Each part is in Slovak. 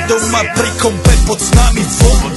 Doma pri kompe pod s nami von.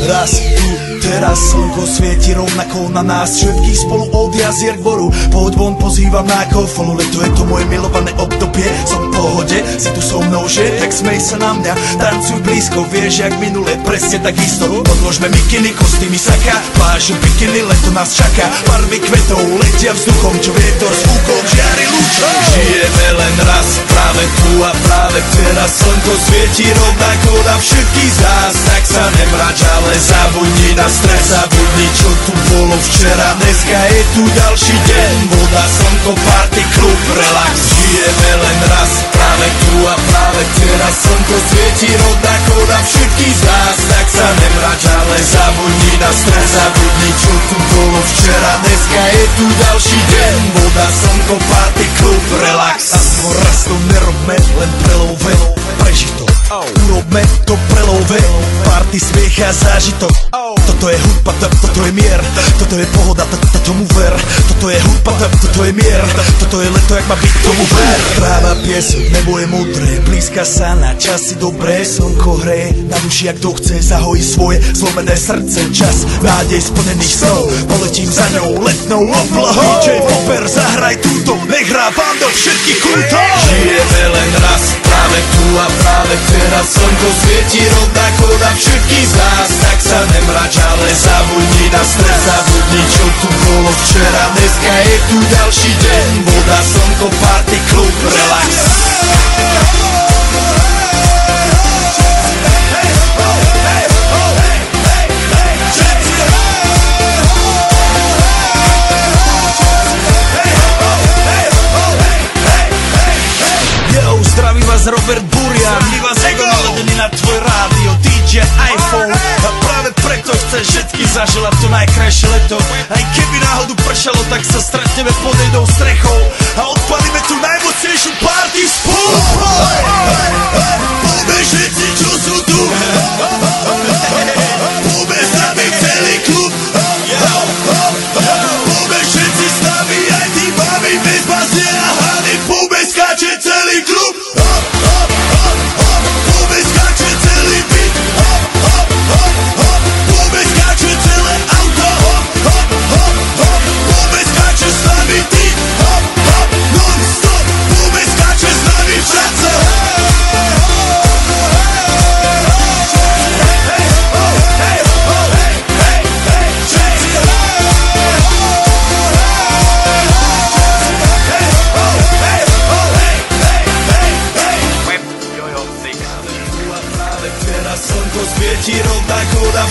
Raz tu, teraz slnko svieti rovnako na nás všetkých spolu od jazier k boru. Poď von, pozývam na kofolu, leto je to moje milované obdobie. Som v pohode, si tu so mnou, že? Tak smej sa na mňa, tancuj blízko, vieš jak minule, presne takisto. Podložme mikiny, kostýmy saka, plážu bikiny, leto nás čaká. Barvy kvetov letia vzduchom, čo vietor s fúkom žiari lúčom. Žijeme len raz, práve tu a práve teraz slnko svieti rovnako na všetkých z nás. Tak sa nemrač, ale zabudni na stres, zabudni čo tu bolo včera. Dneska je tu ďalší deň, voda, slnko, party, klub, relax. Žijeme len raz, práve tu a práve teraz slnko svieti rovnako na všetkých z nás. Tak sa nemrač, ale zabudni na stres, zabudni čo tu bolo včera. Dneska je tu ďalší deň, voda, slnko, party, klub, relax. Aspoň raz to nerobme, len prelove, preži to. Urobme to prelove, party, smiech a zážitok. Toto je hudba, toto je mier, toto je pohoda, tomu ver. Toto je hudba, toto je mier, toto je leto, jak má byť, tomu ver. Práva pieseň, nebo je modré, blízka sa na časy dobré. Slnko hreje na duši, jak to chce, zahojí svoje zlomené srdce. Čas nádej splnených snov, poletím za ňou letnou oblohou. DJ Popper, zahraj túto, nech hrá vám do všetkých kútov. Žijeme len raz, práve tu a práve teraz slnko svieti rovnako na všetkých z nás. Tak sa nemrač, ale zabudni na stres, zabudni čo tu bolo včera. Dneska je tu ďalší deň, voda, slnko, party, klub, relax. Zdraví vás Robert Burian, my vás ego naladený na tvoj rádio, DJ iPhone. A práve preto chcem všetky zaželať to najkrajšie leto. Aj keby náhodu pršalo, tak sa stretneme pod jednou strechou a odpalíme tú najmocnejšiu party spolu. Poďme všetci, čo sú tu, poďme s nami celý klub. Poďme všetci s nami, aj tí mami bez bazéna hany. Poďme skáče celý klub.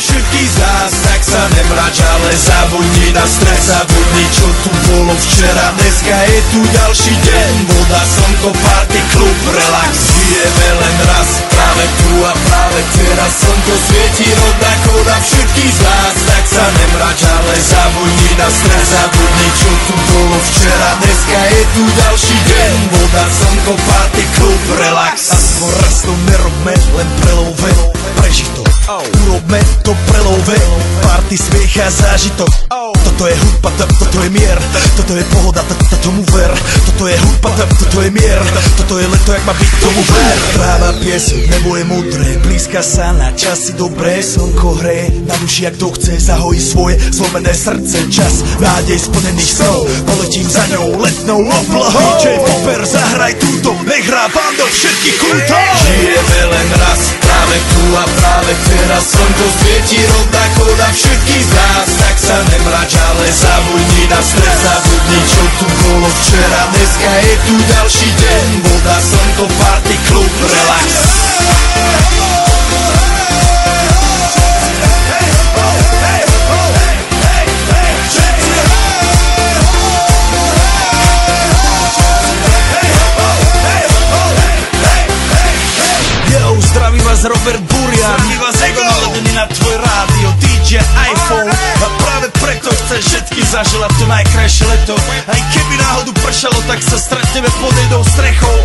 Všetkých z nás, tak sa nemrač, ale zabudni na stres, zabudni čo tu bolo včera. Dneska je tu ďalší deň, voda, slnko, party, klub, relax. Žijeme len raz, práve tu a práve teraz slnko svieti rovnako na všetkých z nás. Tak sa nemrač, ale zabudni na stres, zabudni čo tu bolo včera. Dneska je tu ďalší deň, voda, slnko, party, klub, relax. Aspoň raz to nerobme, len prelove, preži to. Urobme to prelove, party, smiech a zážitok. Toto je hudba, toto je mier, toto je pohoda, tomu ver. Toto je hudba, toto je mier, toto je leto, jak má byť, tomu ver. Práva pieseň, nebo je modré, blízka sa na časy dobré. Slnko hreje na duši, jak to chce, zahojí svoje zlomené srdce. Čas nádej splnených snov, poletím za ňou letnou oblohou. DJ Popper, zahraj túto, nech hrá vám do všetkých kútov. Žijeme len raz, práve tu a práve teraz slnko svieti rovnako na všetkých z nás. Tak sa nemrač, ale zabudni na stres, zabudni čo tu bolo včera. Dneska je tu ďalší deň, voda, slnko, party, klub, relax. Zdraví vás Robert Burian, my vás ego naladený na tvoj rádio, DJ iPhone. A práve preto chcem všetky zažila to najkrajšie leto. Aj keby náhodu pršalo, tak sa stretneme pod jednou strechou.